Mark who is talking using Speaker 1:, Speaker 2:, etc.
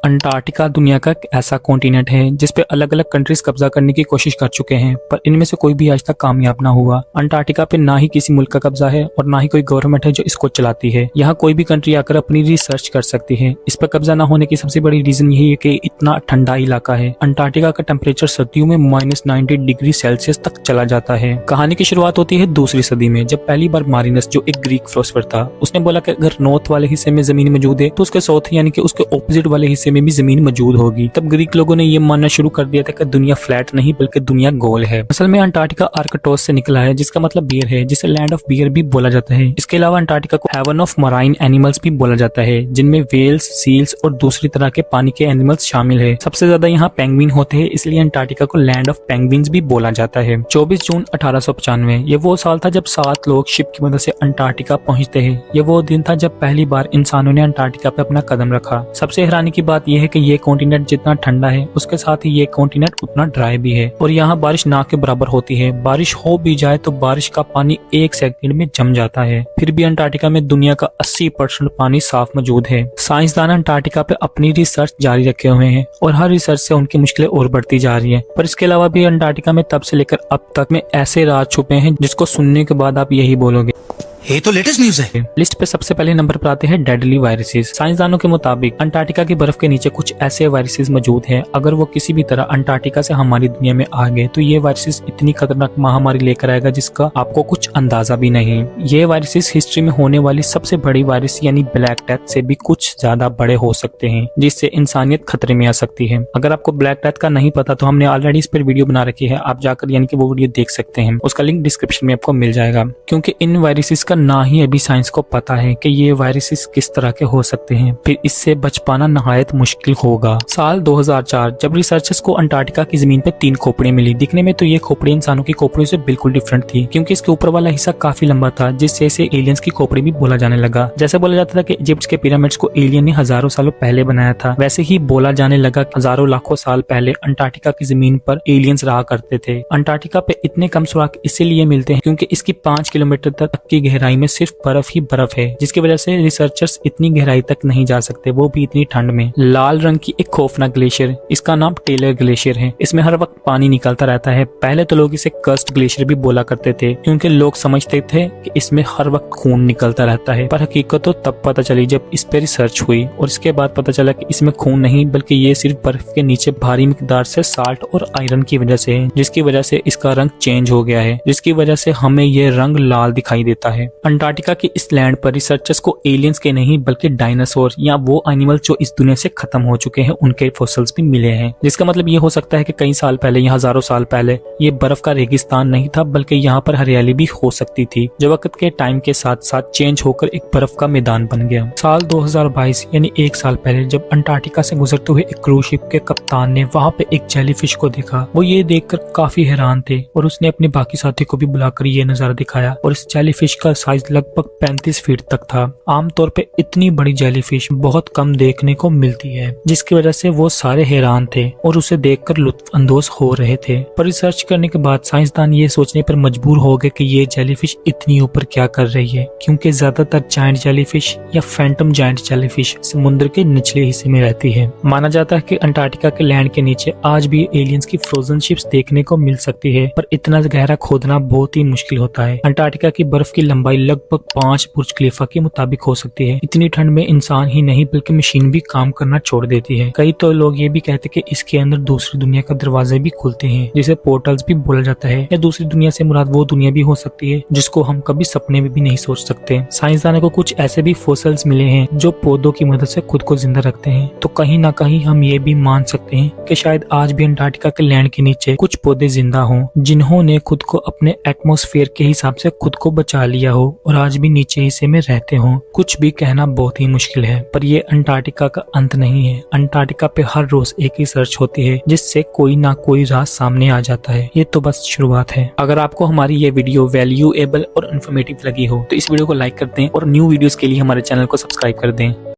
Speaker 1: Antarctica दुनिया का एक ऐसा कॉन्टिनेंट है जिस पे अलग अलग कंट्रीज कब्जा करने की कोशिश कर चुके हैं, पर इनमें से कोई भी आज तक कामयाब ना हुआ। अंटार्कटिका पे ना ही किसी मुल्क का कब्जा है और ना ही कोई गवर्नमेंट है जो इसको चलाती है। यहाँ कोई भी कंट्री आकर अपनी रिसर्च कर सकती है। इस पर कब्जा ना होने की सबसे बड़ी रीजन यही है कि इतना ठंडा इलाका है। अंटार्कटिका का टेम्परेचर सर्दियों में -90 डिग्री सेल्सियस तक चला जाता है। कहानी की शुरुआत होती है दूसरी सदी में, जब पहली बार मारिनस, जो एक ग्रीक फिलोसोफर था, उसने बोला कि अगर नॉर्थ वाले हिस्से में जमीन मौजूद है तो उसके साउथ यानी कि उसके ऑपोजिट वाले हिस्से में भी जमीन मौजूद होगी। तब ग्रीक लोगों ने यह मानना शुरू कर दिया था कि दुनिया फ्लैट नहीं बल्कि दुनिया गोल है। असल में अंटार्कटिका आर्कटोस से निकला है, जिसका मतलब बियर है, जिसे लैंड ऑफ बियर भी बोला जाता है। इसके अलावा अंटार्कटिका को हेवन ऑफ मराइन एनिमल्स भी बोला जाता है, जिनमें वेल्स, सील्स और दूसरी तरह के पानी के एनिमल्स शामिल है। सबसे ज्यादा यहाँ पेंगुइन होते हैं, इसलिए अंटार्कटिका को लैंड ऑफ पेंगुइन्स भी बोला जाता है। 24 जून 1895 ये वो साल था जब 7 लोग शिप की मदद से अंटार्कटिका पहुंचते हैं। ये वो दिन था जब पहली बार इंसानों ने अंटार्कटिका पे अपना कदम रखा। सबसे हैरानी की बात यह है कि ये कॉन्टिनेंट जितना ठंडा है उसके साथ ही ये कॉन्टिनेंट उतना ड्राई भी है और यहाँ बारिश ना के बराबर होती है। बारिश हो भी जाए तो बारिश का पानी 1 सेकंड में जम जाता है। फिर भी अंटार्कटिका में दुनिया का 80% पानी साफ मौजूद है। साइंसदान अंटार्कटिका पे अपनी रिसर्च जारी रखे हुए हैं और हर रिसर्च से उनकी मुश्किलें और बढ़ती जा रही है। पर इसके अलावा भी अंटार्कटिका में तब से लेकर अब तक में ऐसे राज छुपे हैं जिसको सुनने के बाद आप यही बोलोगे,
Speaker 2: ये तो लेटेस्ट न्यूज है।
Speaker 1: लिस्ट पे सबसे पहले नंबर पर आते हैं डेडली वायरसेस। साइंसदानों के मुताबिक अंटार्कटिका की बर्फ के नीचे कुछ ऐसे वायरसेस मौजूद हैं, अगर वो किसी भी तरह अंटार्कटिका से हमारी दुनिया में आ गए तो ये वायरसेस इतनी खतरनाक महामारी लेकर आएगा जिसका आपको कुछ अंदाजा भी नहीं। ये वायरसेस हिस्ट्री में होने वाली सबसे बड़ी वायरस यानी ब्लैक डेथ से भी कुछ ज्यादा बड़े हो सकते हैं, जिससे इंसानियत खतरे में आ सकती है। अगर आपको ब्लैक डेथ का नहीं पता तो हमने ऑलरेडी इस पर वीडियो बना रखी है, आप जाकर यानी कि वो वीडियो देख सकते हैं। उसका लिंक डिस्क्रिप्शन में आपको मिल जाएगा। क्योंकि इन वायरसेस का ना ही अभी साइंस को पता है कि ये वायरसेस किस तरह के हो सकते हैं, फिर इससे बच पाना नहायत मुश्किल होगा। साल 2004 जब रिसर्चर्स को अंटार्कटिका की जमीन पे 3 खोपड़ियां मिली। दिखने में तो ये खोपड़ी इंसानों की खोपड़ियों से बिल्कुल डिफरेंट थी, क्योंकि इसके ऊपर वाला हिस्सा काफी लंबा था, जिससे इसे एलियंस की खोपड़ी भी बोला जाने लगा। जैसे बोला जाता था कि इजिप्ट के पिरामिड्स को एलियन ने हजारों सालों पहले बनाया था, वैसे ही बोला जाने लगा कि हजारों लाखों साल पहले अंटार्कटिका की जमीन पर एलियंस रहा करते थे। अंटार्कटिका पे इतने कम सुराग इसीलिए मिलते हैं क्योंकि इसकी 5 किलोमीटर तक की गहराई में सिर्फ बर्फ ही बर्फ है, जिसकी वजह से रिसर्चर्स इतनी गहराई तक नहीं जा सकते, वो भी इतनी ठंड में। लाल रंग की एक खौफनाक ग्लेशियर, इसका नाम टेलर ग्लेशियर है। इसमें हर वक्त पानी निकलता रहता है। पहले तो लोग इसे कर्स्ड ग्लेशियर भी बोला करते थे, क्योंकि लोग समझते थे कि इसमें हर वक्त खून निकलता रहता है। पर हकीकत तो तब पता चली जब इस पे रिसर्च हुई और इसके बाद पता चला कि इसमें खून नहीं बल्कि ये सिर्फ बर्फ के नीचे भारी मिकदार से साल्ट और आयरन की वजह से है, जिसकी वजह से इसका रंग चेंज हो गया है, जिसकी वजह से हमें ये रंग लाल दिखाई देता है। अंटार्कटिका की इस लैंड पर रिसर्चर्स को एलियंस के नहीं बल्कि डायनासोर या वो एनिमल जो इस दुनिया से खत्म हो चुके हैं उनके फॉसिल्स भी मिले हैं, जिसका मतलब ये हो सकता है कि कई साल पहले या हजारों साल पहले ये बर्फ का रेगिस्तान नहीं था बल्कि यहाँ पर हरियाली भी हो सकती थी, जो वक्त के टाइम के साथ साथ चेंज होकर एक बर्फ का मैदान बन गया। साल 2022 यानी 1 साल पहले जब अंटार्कटिका से गुजरते हुए एक क्रूज शिप के कप्तान ने वहाँ पे एक जेलीफिश को देखा, वो ये देखकर काफी हैरान थे और उसने अपने बाकी साथी को भी बुलाकर ये नजारा दिखाया। और इस जेलीफिश का साइज लगभग 35 फीट तक था। आमतौर पे इतनी बड़ी जेलीफिश बहुत कम देखने को मिलती है, जिसकी वजह से वो सारे हैरान थे और उसे देखकर लुत्फ अंदोज हो रहे थे। पर रिसर्च करने के बाद साइंसदान ये सोचने पर मजबूर हो गए कि ये जेलीफिश इतनी ऊपर क्या कर रही है, क्योंकि ज्यादातर जायंट जेलीफिश या फैंटम जायंट जेलीफिश समुद्र के निचले हिस्से में रहती है। माना जाता है कि अंटार्कटिका के लैंड के नीचे आज भी एलियंस की फ्रोजन शिप्स देखने को मिल सकती है, पर इतना गहरा खोदना बहुत ही मुश्किल होता है। अंटार्कटिका की बर्फ की लंबाई लगभग 5 बुर्ज खलीफा के मुताबिक हो सकती है। इतनी ठंड में इंसान ही नहीं बल्कि मशीन भी काम करना छोड़ देती है। कई तो लोग ये भी कहते हैं कि इसके अंदर दूसरी दुनिया का दरवाजे भी खुलते हैं, जिसे पोर्टल्स भी बोला जाता है, या दूसरी दुनिया से मुराद वो दुनिया भी हो सकती है जिसको हम कभी सपने में भी नहीं सोच सकते। साइंसदानों को कुछ ऐसे भी फॉसिल्स मिले हैं जो पौधों की मदद से खुद को जिंदा रखते हैं, तो कहीं ना कहीं हम ये भी मान सकते हैं कि शायद आज भी अंटार्कटिका के लैंड के नीचे कुछ पौधे जिंदा हों, जिन्होंने खुद को अपने एटमॉस्फेयर के हिसाब से खुद को बचा लिया हो और आज भी नीचे हिस्से में रहते हों। कुछ भी कहना बहुत ही मुश्किल है, पर ये अंटार्कटिका का अंत नहीं है। अंटार्कटिका पे हर रोज एक ही सर्च होती है जिससे कोई ना कोई राज सामने आ जाता है। ये तो बस शुरुआत है। अगर आपको हमारी ये वीडियो वैल्यूएबल और इन्फॉर्मेटिव लगी हो तो इस वीडियो को लाइक कर दें और न्यू वीडियोस के लिए हमारे चैनल को सब्सक्राइब कर दें।